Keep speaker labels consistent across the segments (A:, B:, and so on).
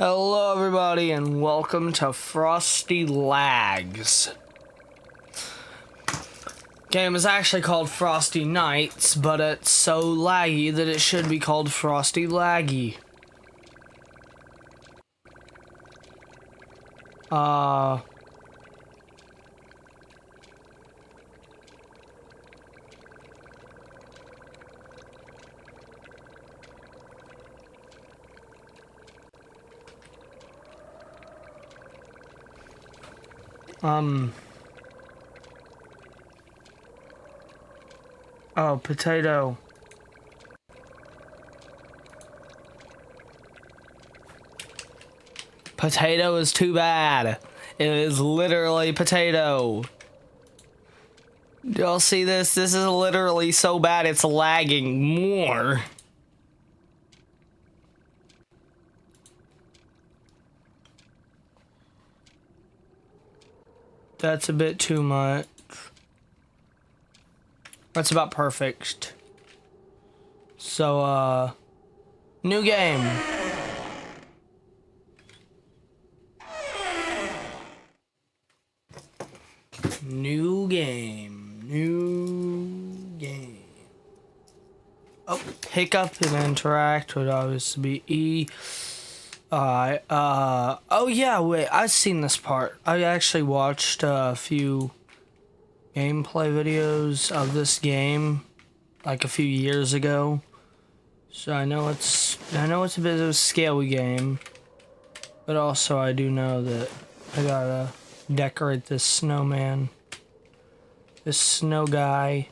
A: Hello everybody and welcome to Frosty Lags. Game is actually called Frosty Nights, but it's so laggy that it should be called Frosty Laggy. Oh, potato. Potato is too bad. It is literally potato. Y'all see this? This is literally so bad it's lagging more. That's a bit too much. That's about perfect. So, new game. New game. Oh, hiccup and interact would obviously be E. Oh yeah, wait, I've seen this part. I actually watched a few gameplay videos of this game like a few years ago. So I know it's a bit of a scary game. But also I do know that I gotta decorate this snowman. This snow guy.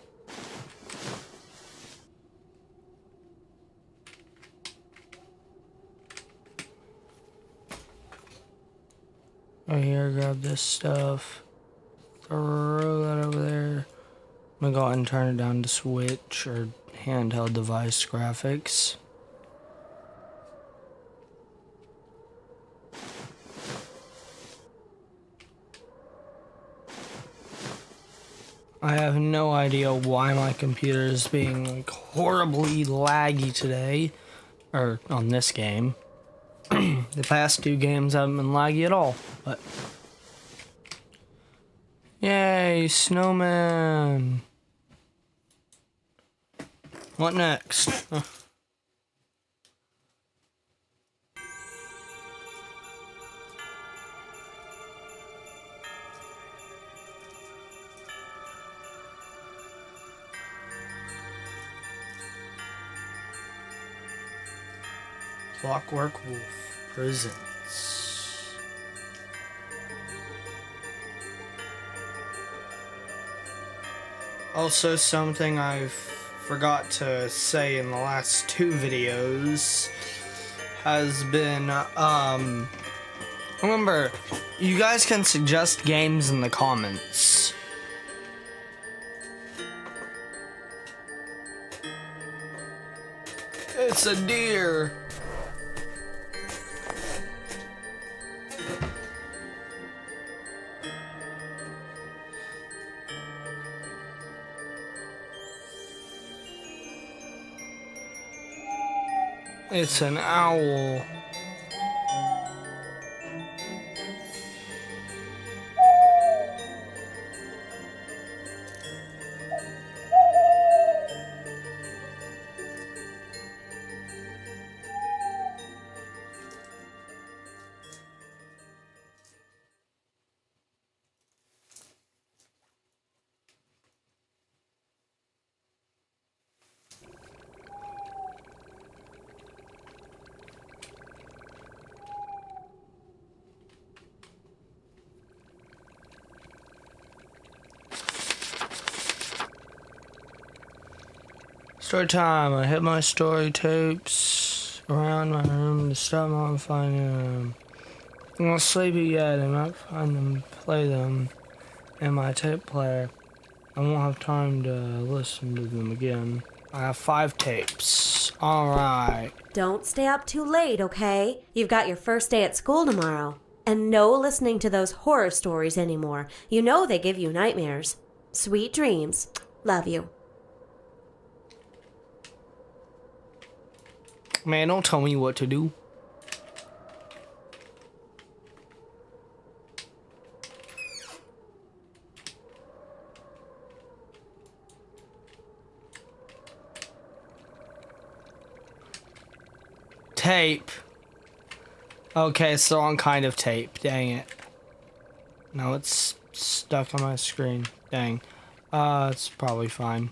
A: Right here, grab this stuff. Throw that over there. I'm gonna go ahead and turn it down to Switch or handheld device graphics. I have no idea why my computer is being like horribly laggy today, or on this game. The past two games haven't been laggy at all, but yay, snowman. What next? Clockwork Wolf Presents. Also, something I've forgot to say in the last two videos has been, remember, you guys can suggest games in the comments. It's a deer. It's an owl. Story time. I hit my story tapes around my room to stop my finding them. I'm not sleepy yet and not find them, play them in my tape player. I won't have time to listen to them again. I have 5 tapes. Alright.
B: Don't stay up too late, okay? You've got your first day at school tomorrow. And no listening to those horror stories anymore. You know they give you nightmares. Sweet dreams. Love you.
A: Man, don't tell me what to do. Tape. Okay, it's the wrong kind of tape. Dang it. No, it's stuck on my screen. Dang. It's probably fine.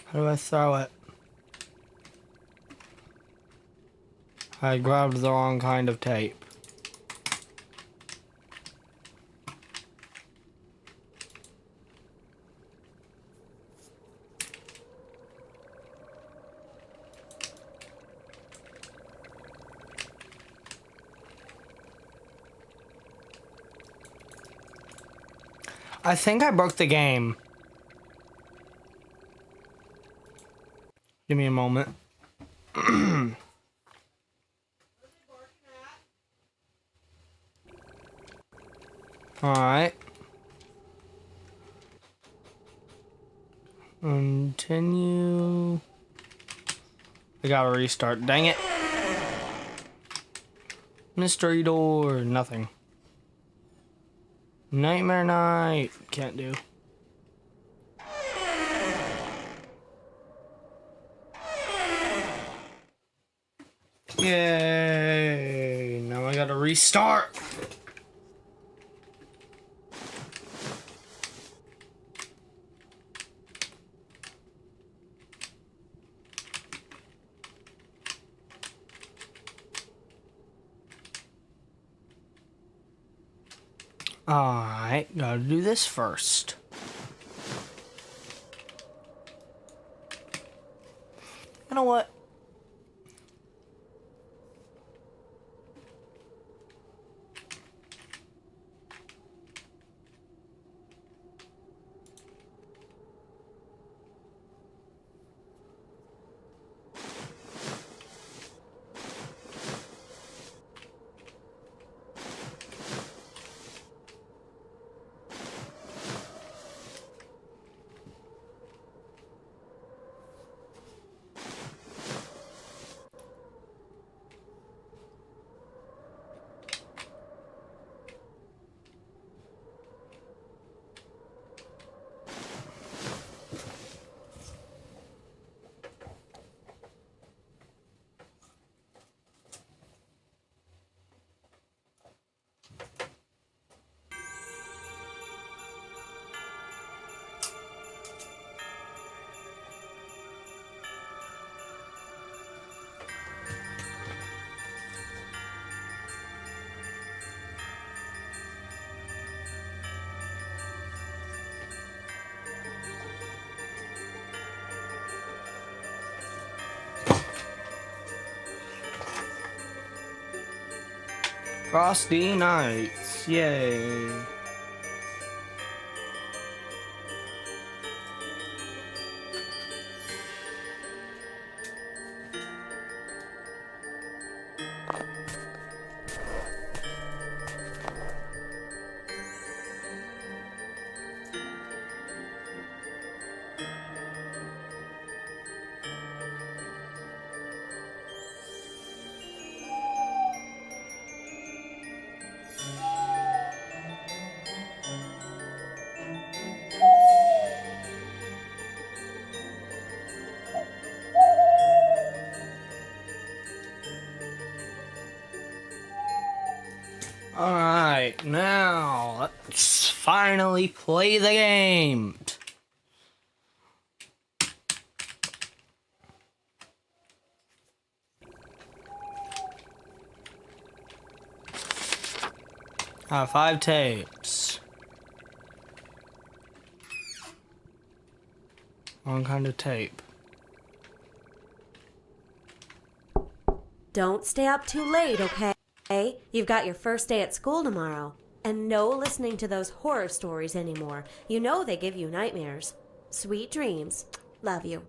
A: How do I throw it? I grabbed the wrong kind of tape. I think I broke the game. Give me a moment. Alright. Continue. I gotta restart. Dang it. Mystery door. Nothing. Nightmare night. Can't do. Yay. Now I gotta restart. Alright, gotta do this first. You know what? Frosty nights. Yay. Alright, now let's finally play the game. I have 5 tapes. Wrong kind of tape.
B: Don't stay up too late, okay? You've got your first day at school tomorrow. And no listening to those horror stories anymore. You know they give you nightmares. Sweet dreams. Love you.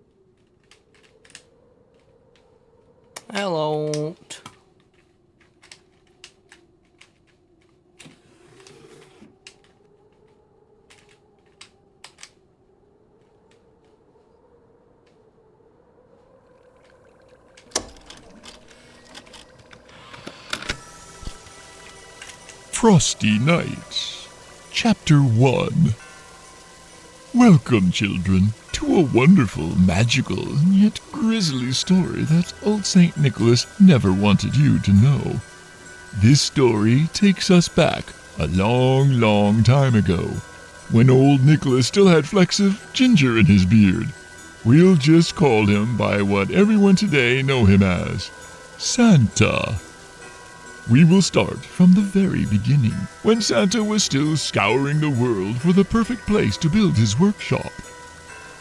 A: Hello.
C: Frosty Nights, Chapter 1. Welcome, children, to a wonderful, magical, yet grisly story that old St. Nicholas never wanted you to know. This story takes us back a long, long time ago, when old Nicholas still had flecks of ginger in his beard. We'll just call him by what everyone today know him as, Santa. We will start from the very beginning, when Santa was still scouring the world for the perfect place to build his workshop.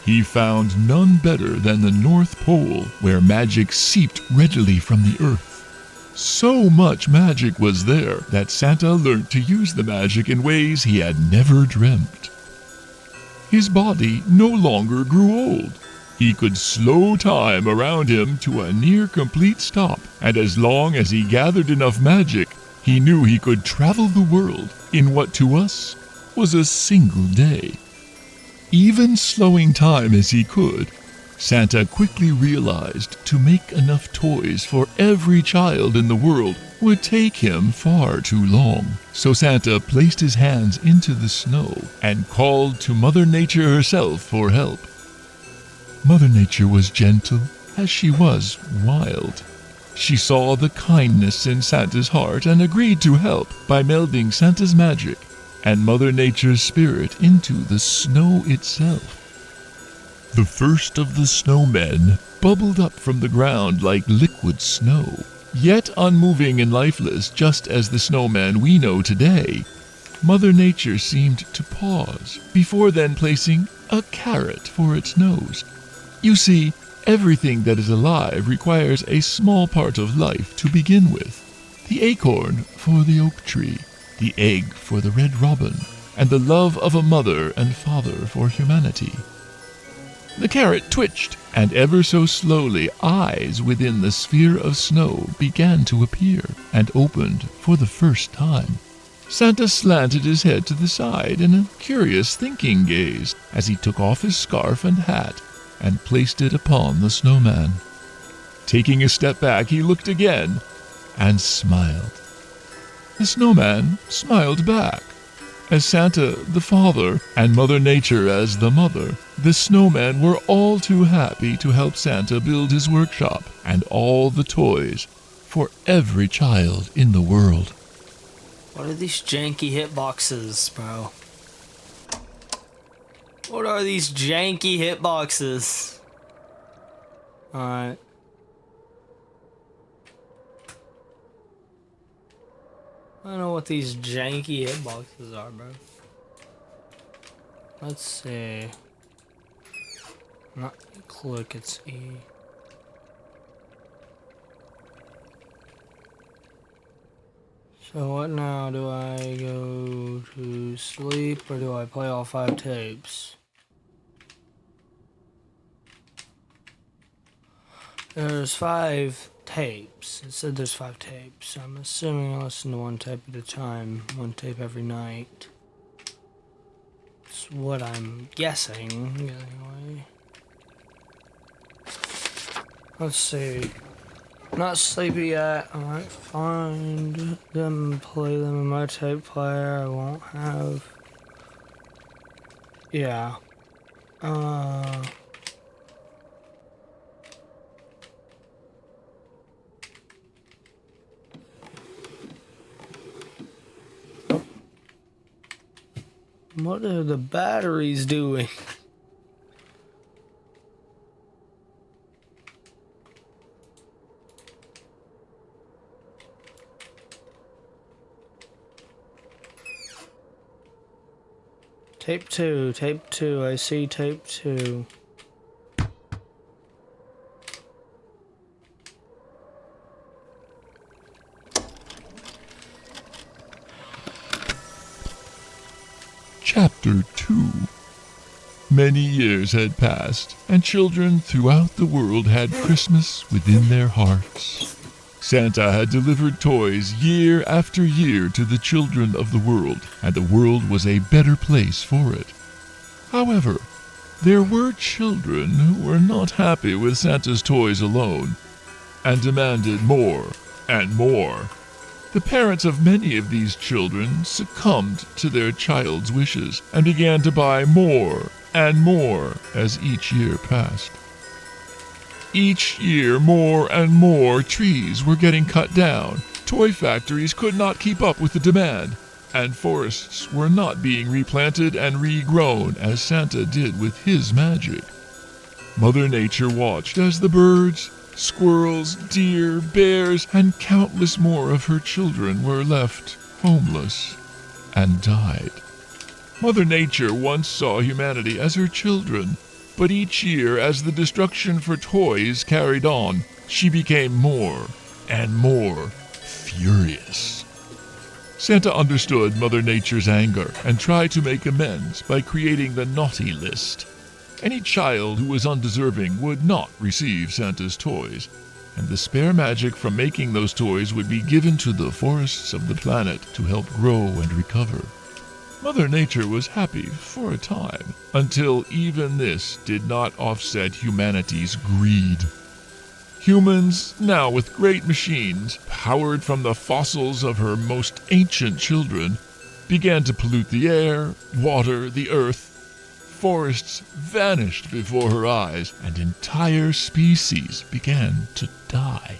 C: He found none better than the North Pole, where magic seeped readily from the earth. So much magic was there that Santa learnt to use the magic in ways he had never dreamt. His body no longer grew old. He could slow time around him to a near-complete stop, and as long as he gathered enough magic, he knew he could travel the world in what to us was a single day. Even slowing time as he could, Santa quickly realized to make enough toys for every child in the world would take him far too long. So Santa placed his hands into the snow and called to Mother Nature herself for help. Mother Nature was gentle as she was wild. She saw the kindness in Santa's heart and agreed to help by melding Santa's magic and Mother Nature's spirit into the snow itself. The first of the snowmen bubbled up from the ground like liquid snow, yet unmoving and lifeless just as the snowman we know today. Mother Nature seemed to pause before then placing a carrot for its nose. You see, everything that is alive requires a small part of life to begin with. The acorn for the oak tree, the egg for the red robin, and the love of a mother and father for humanity. The carrot twitched, and ever so slowly eyes within the sphere of snow began to appear and opened for the first time. Santa slanted his head to the side in a curious thinking gaze as he took off his scarf and hat and placed it upon the snowman. Taking a step back, he looked again and smiled. The snowman smiled back. As Santa, the father, and Mother Nature as the mother, the snowmen were all too happy to help Santa build his workshop and all the toys for every child in the world.
A: What are these janky hitboxes, bro? What are these janky hitboxes? Alright. I don't know what these janky hitboxes are, bro. Let's see. Not click, it's E. So what now? Do I go to sleep or do I play all 5 tapes? There's 5 tapes. It said there's 5 tapes. I'm assuming I'll listen to 1 tape at a time. 1 tape every night. That's what I'm guessing. Anyway. Let's see. Not sleepy yet. I might find them and play them in my tape player. I won't have... Yeah. What are the batteries doing? Tape 2, I see tape 2.
C: Chapter 2. Many years had passed, and children throughout the world had Christmas within their hearts. Santa had delivered toys year after year to the children of the world, and the world was a better place for it. However, there were children who were not happy with Santa's toys alone, and demanded more and more. The parents of many of these children succumbed to their child's wishes and began to buy more and more as each year passed. Each year, more and more trees were getting cut down. Toy factories could not keep up with the demand, and forests were not being replanted and regrown as Santa did with his magic. Mother Nature watched as the birds, squirrels, deer, bears, and countless more of her children were left homeless and died. Mother Nature once saw humanity as her children, but each year as the destruction for toys carried on, she became more and more furious. Santa understood Mother Nature's anger and tried to make amends by creating the naughty list. Any child who was undeserving would not receive Santa's toys, and the spare magic from making those toys would be given to the forests of the planet to help grow and recover. Mother Nature was happy for a time, until even this did not offset humanity's greed. Humans, now with great machines, powered from the fossils of her most ancient children, began to pollute the air, water, the earth. Forests vanished before her eyes, and entire species began to die.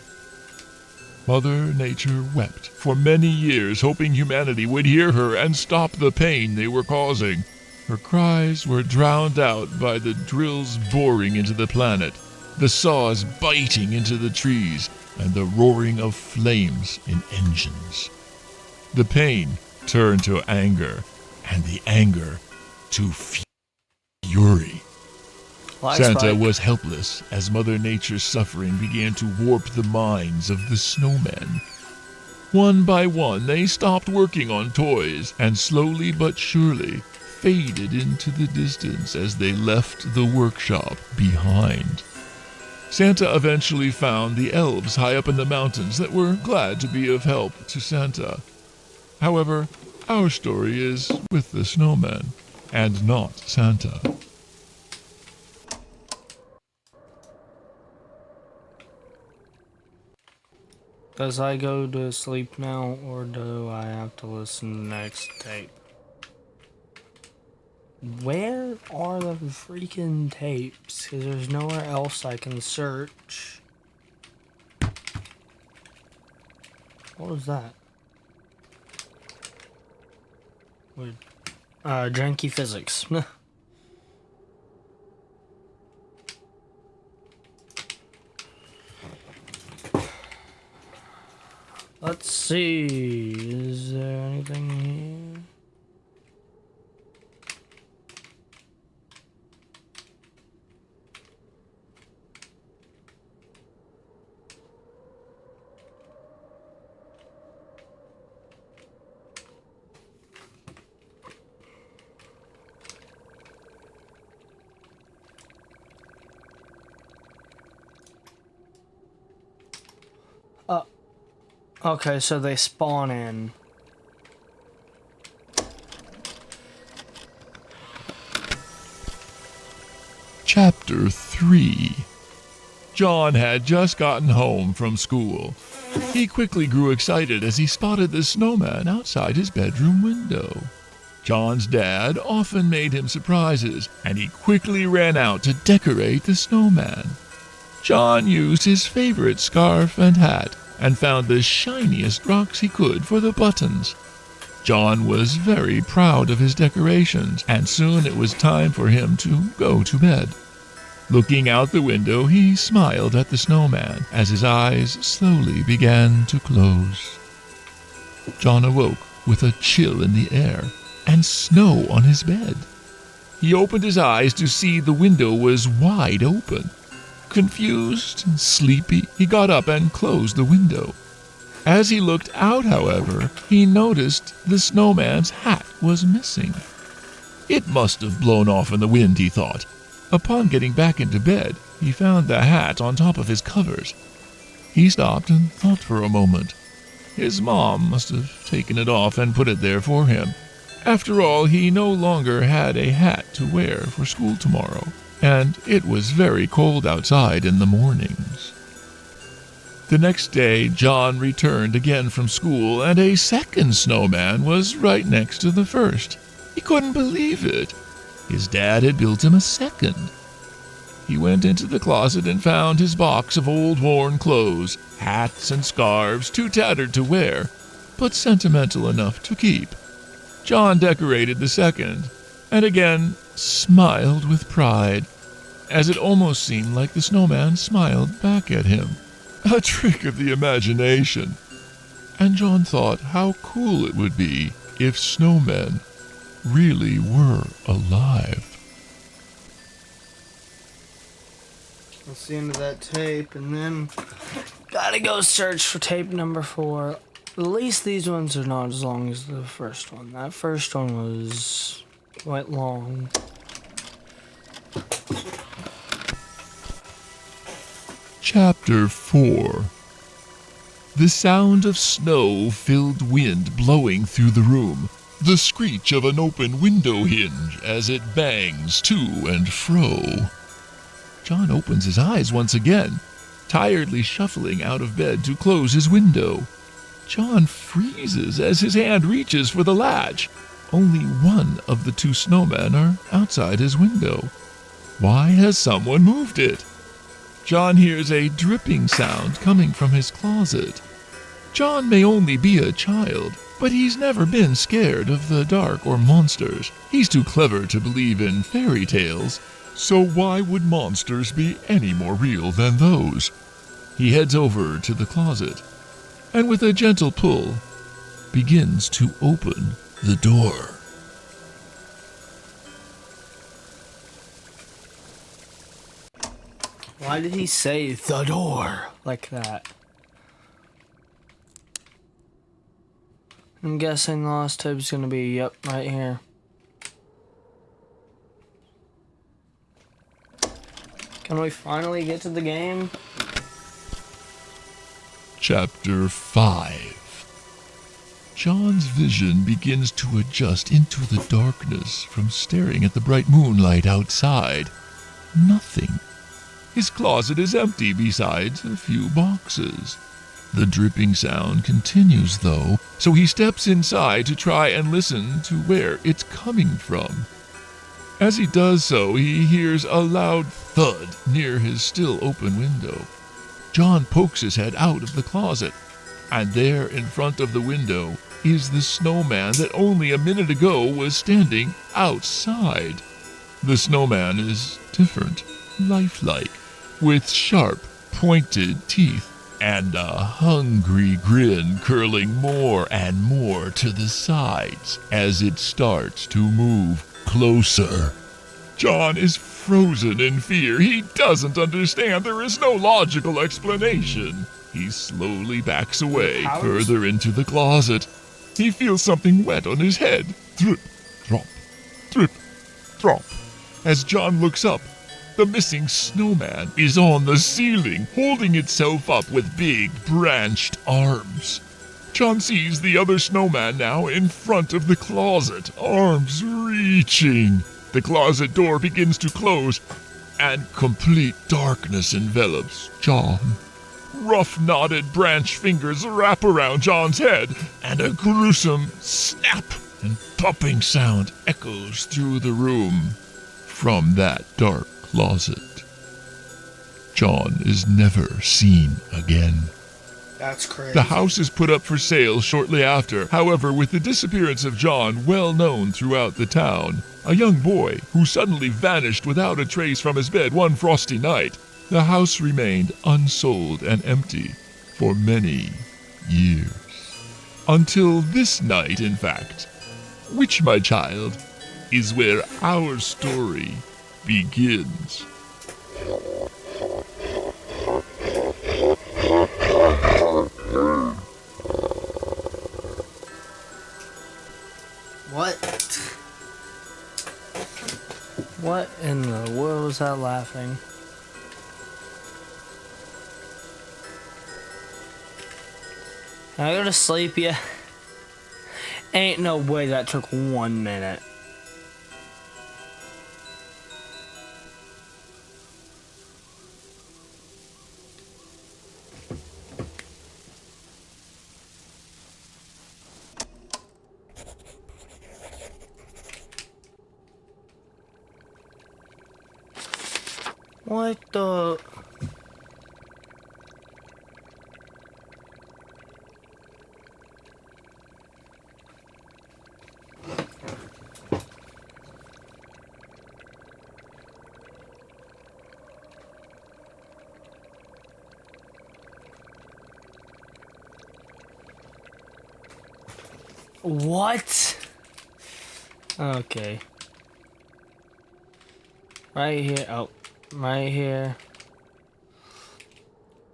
C: Mother Nature wept for many years, hoping humanity would hear her and stop the pain they were causing. Her cries were drowned out by the drills boring into the planet, the saws biting into the trees, and the roaring of flames in engines. The pain turned to anger, and the anger to fury. Santa was helpless as Mother Nature's suffering began to warp the minds of the snowmen. One by one, they stopped working on toys and slowly but surely faded into the distance as they left the workshop behind. Santa eventually found the elves high up in the mountains that were glad to be of help to Santa. However, our story is with the snowmen and not Santa.
A: Does I go to sleep now, or do I have to listen to the next tape? Where are the freaking tapes? Because there's nowhere else I can search. What was that? Weird. Janky physics. Let's see, is there anything here? Okay, so they spawn in.
C: Chapter 3. John had just gotten home from school. He quickly grew excited as he spotted the snowman outside his bedroom window. John's dad often made him surprises, and he quickly ran out to decorate the snowman. John used his favorite scarf and hat and found the shiniest rocks he could for the buttons. John was very proud of his decorations, and soon it was time for him to go to bed. Looking out the window, he smiled at the snowman as his eyes slowly began to close. John awoke with a chill in the air and snow on his bed. He opened his eyes to see the window was wide open. Confused and sleepy, he got up and closed the window. As he looked out, however, he noticed the snowman's hat was missing. It must have blown off in the wind, he thought. Upon getting back into bed, he found the hat on top of his covers. He stopped and thought for a moment. His mom must have taken it off and put it there for him. After all, he no longer had a hat to wear for school tomorrow, and it was very cold outside in the mornings. The next day, John returned again from school, and a second snowman was right next to the first. He couldn't believe it. His dad had built him a second. He went into the closet and found his box of old worn clothes, hats and scarves, too tattered to wear, but sentimental enough to keep. John decorated the second, and again smiled with pride, as it almost seemed like the snowman smiled back at him. A trick of the imagination. And John thought how cool it would be if snowmen really were alive.
A: That's the end of that tape, and then gotta go search for tape number 4. At least these ones are not as long as the first one. That first one was quite long.
C: Chapter 4. The sound of snow-filled wind blowing through the room, the screech of an open window hinge as it bangs to and fro. John opens his eyes once again, tiredly shuffling out of bed to close his window. John freezes as his hand reaches for the latch. Only one of the 2 snowmen are outside his window. Why has someone moved it? John hears a dripping sound coming from his closet. John may only be a child, but he's never been scared of the dark or monsters. He's too clever to believe in fairy tales, so why would monsters be any more real than those? He heads over to the closet, and with a gentle pull, begins to open the door.
A: Why did he say the door like that? I'm guessing the last tape's gonna be, yep, right here. Can we finally get to the game?
C: Chapter 5. John's vision begins to adjust into the darkness from staring at the bright moonlight outside. Nothing. His closet is empty besides a few boxes. The dripping sound continues, though, so he steps inside to try and listen to where it's coming from. As he does so, he hears a loud thud near his still open window. John pokes his head out of the closet, and there in front of the window is the snowman that only a minute ago was standing outside. The snowman is different, lifelike, with sharp, pointed teeth and a hungry grin curling more and more to the sides as it starts to move closer. John is frozen in fear. He doesn't understand. There is no logical explanation. He slowly backs away further into the closet. He feels something wet on his head. Drip, drop, drip, drop. As John looks up, the missing snowman is on the ceiling, holding itself up with big, branched arms. John sees the other snowman now in front of the closet, arms reaching. The closet door begins to close, and complete darkness envelops John. Rough, knotted branch fingers wrap around John's head, and a gruesome snap and popping sound echoes through the room from that dark closet. John is never seen again.
A: That's crazy.
C: The house is put up for sale shortly after. However, with the disappearance of John well known throughout the town, a young boy who suddenly vanished without a trace from his bed one frosty night, the house remained unsold and empty for many years. Until this night, in fact, which, my child, is where our story begins.
A: What? What in the world was that laughing? Can I go to sleep yet? Ain't no way that took 1 minute. What the? What? Okay. Right here. Oh, right here.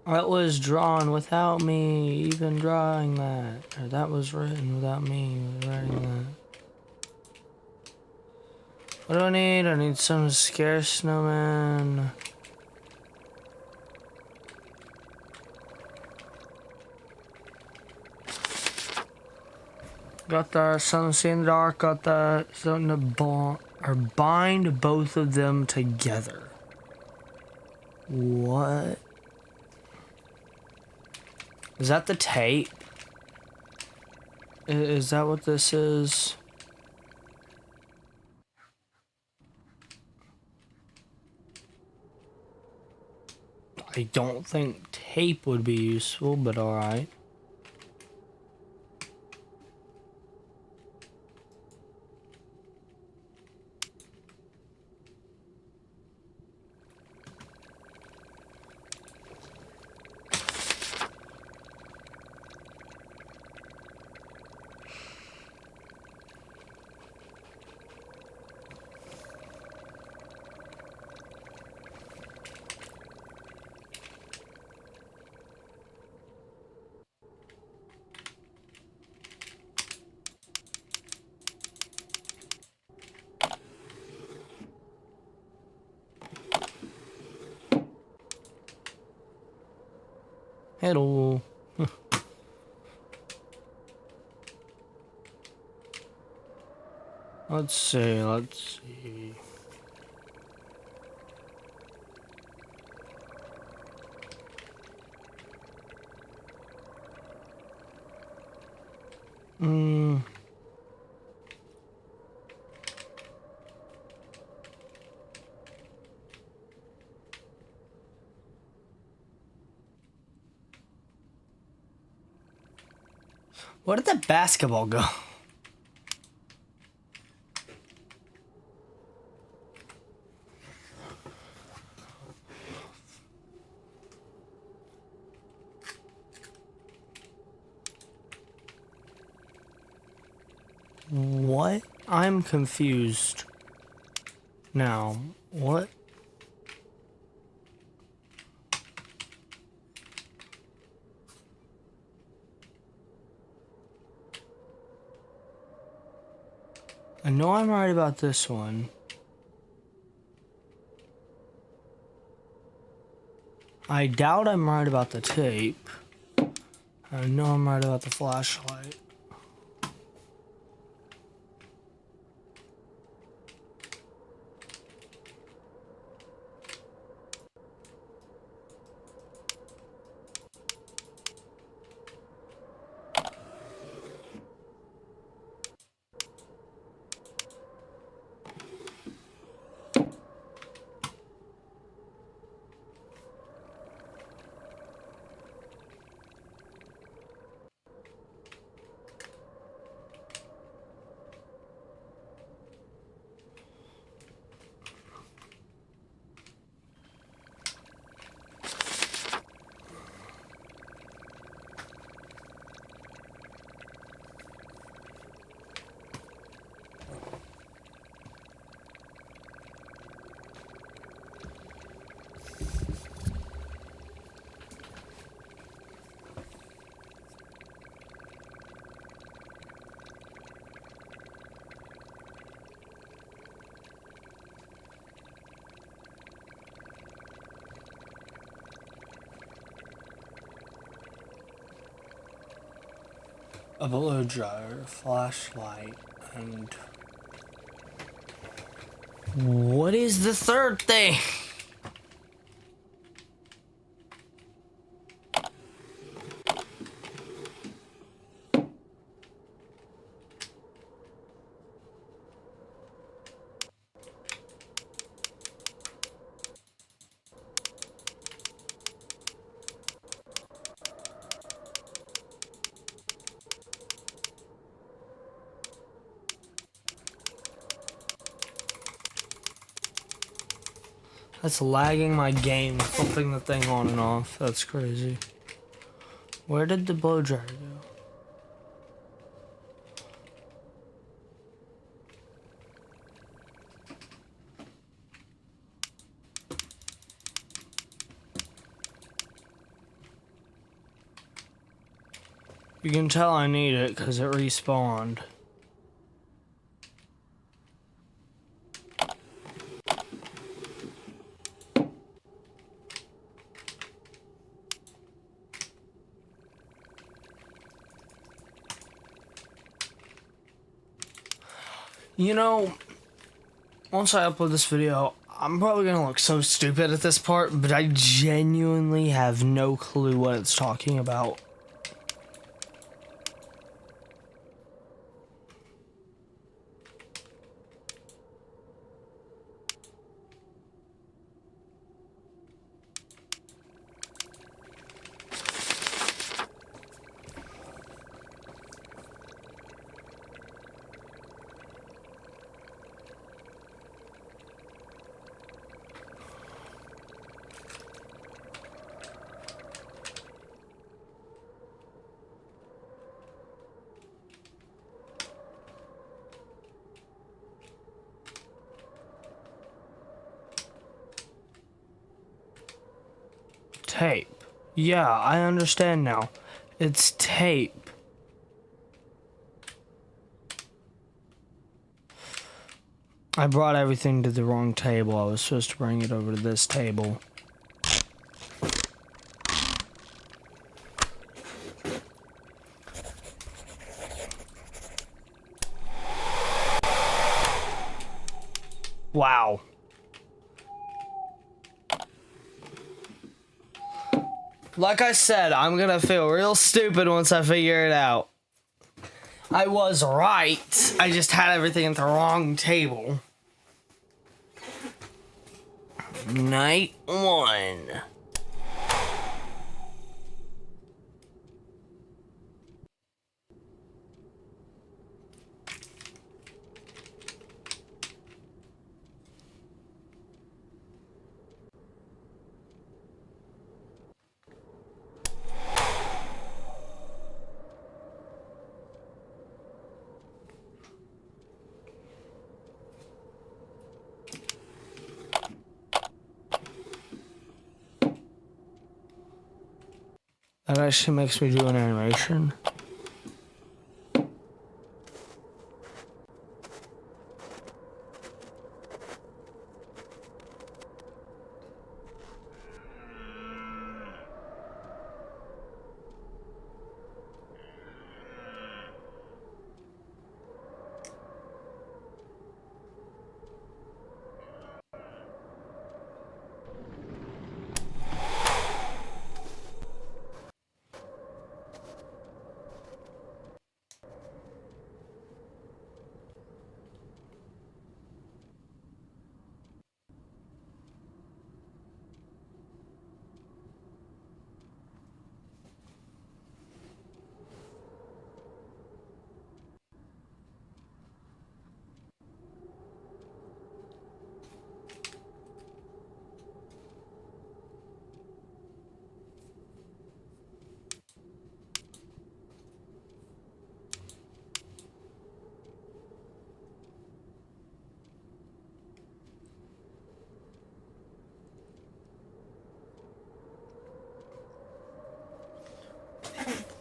A: That was drawn without me even drawing that. Or that was written without me writing that. What do I need? I need some scare snowman. Got that, something to see in the dark, got that, something to bond, or bind both of them together. What? Is that the tape? Is that what this is? I don't think tape would be useful, but alright. Hello. Let's see. Hmm. Where did the basketball go? What? I'm confused. Now, what? I know I'm right about this one. I doubt I'm right about the tape. I know I'm right about the flashlight. A blow dryer, flashlight, and... What is the third thing? That's lagging my game, flipping the thing on and off. That's crazy. Where did the blow dryer go? You can tell I need it because it respawned. You know, once I upload this video, I'm probably gonna look so stupid at this part, but I genuinely have no clue what it's talking about. Tape. Yeah, I understand now. It's tape. I brought everything to the wrong table. I was supposed to bring it over to this table. Wow. Like I said, I'm gonna feel real stupid once I figure it out. I was right. I just had everything at the wrong table. Night 1. That actually makes me do an animation.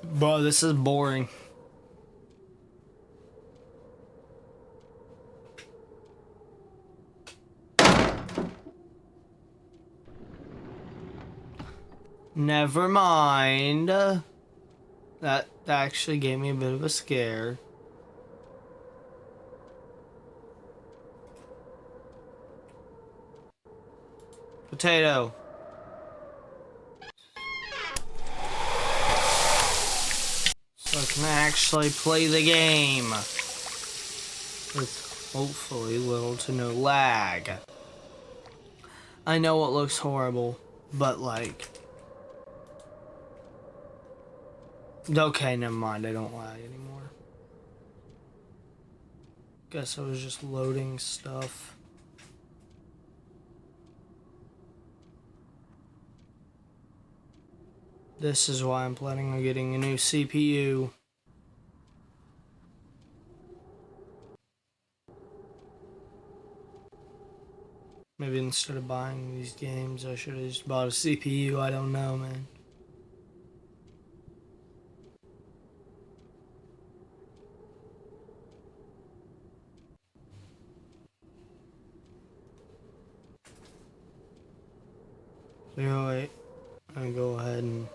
A: Bro, this is boring. Never mind. That actually gave me a bit of a scare. Potato. So I can actually play the game. With hopefully little to no lag. I know it looks horrible, but like... Okay, never mind, I don't lag anymore. Guess I was just loading stuff. This is why I'm planning on getting a new CPU. Maybe instead of buying these games, I should have just bought a CPU. I don't know, man. Wait, I'm gonna go ahead and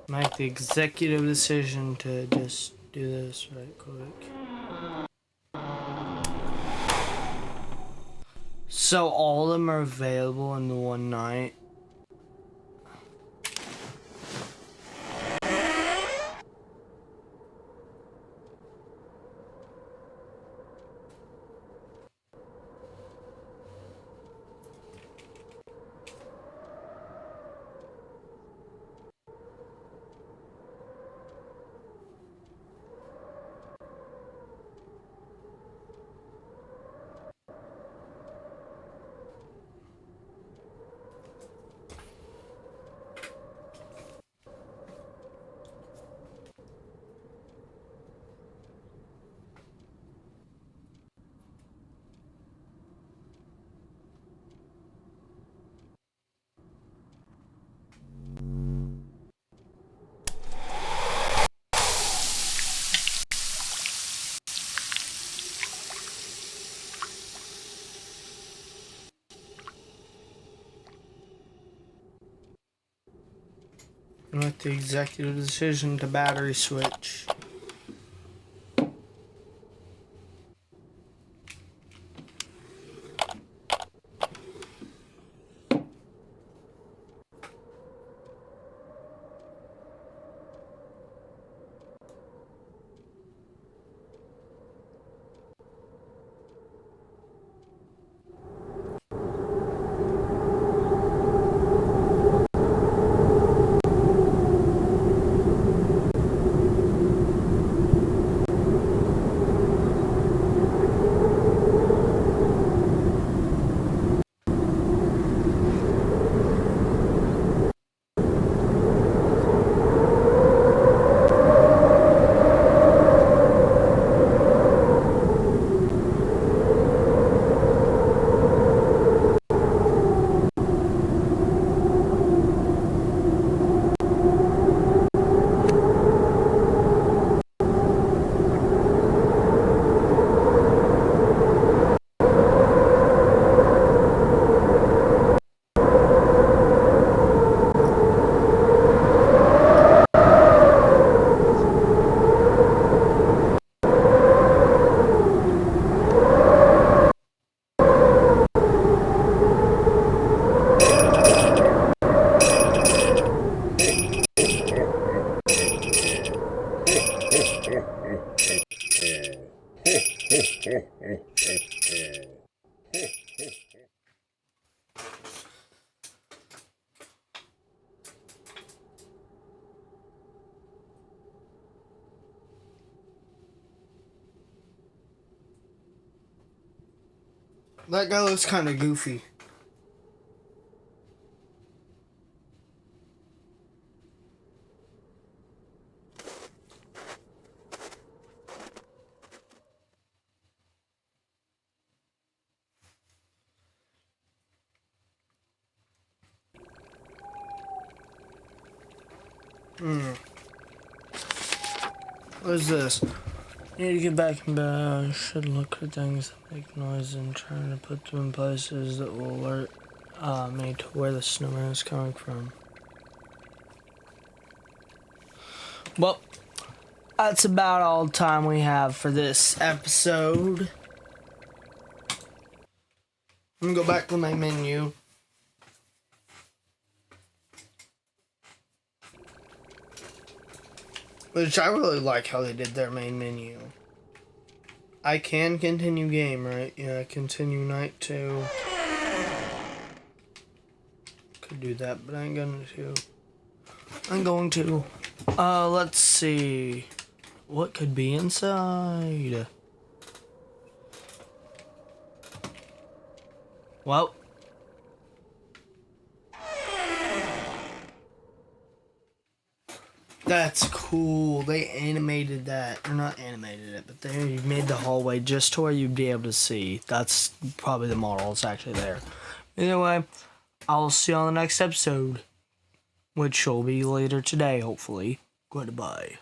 A: make the executive decision to just do this right quick. So all of them are available in the one night. Make the executive decision to battery switch. That guy looks kind of goofy. What is this? Need to get back in bed. I should look for things that make noise and trying to put them in places that will alert me to where the snowman is coming from. Well, that's about all the time we have for this episode. I'm gonna go back to my menu. Which I really like how they did their main menu. I can continue game, right? Yeah, continue night 2. Could do that, but I ain't gonna to. I'm going to. Let's see. What could be inside? Well. That's cool. They animated that. Or not animated it, but they made the hallway just to where you'd be able to see. That's probably the moral. It's actually there. Either way, I'll see you on the next episode, which will be later today, hopefully. Goodbye.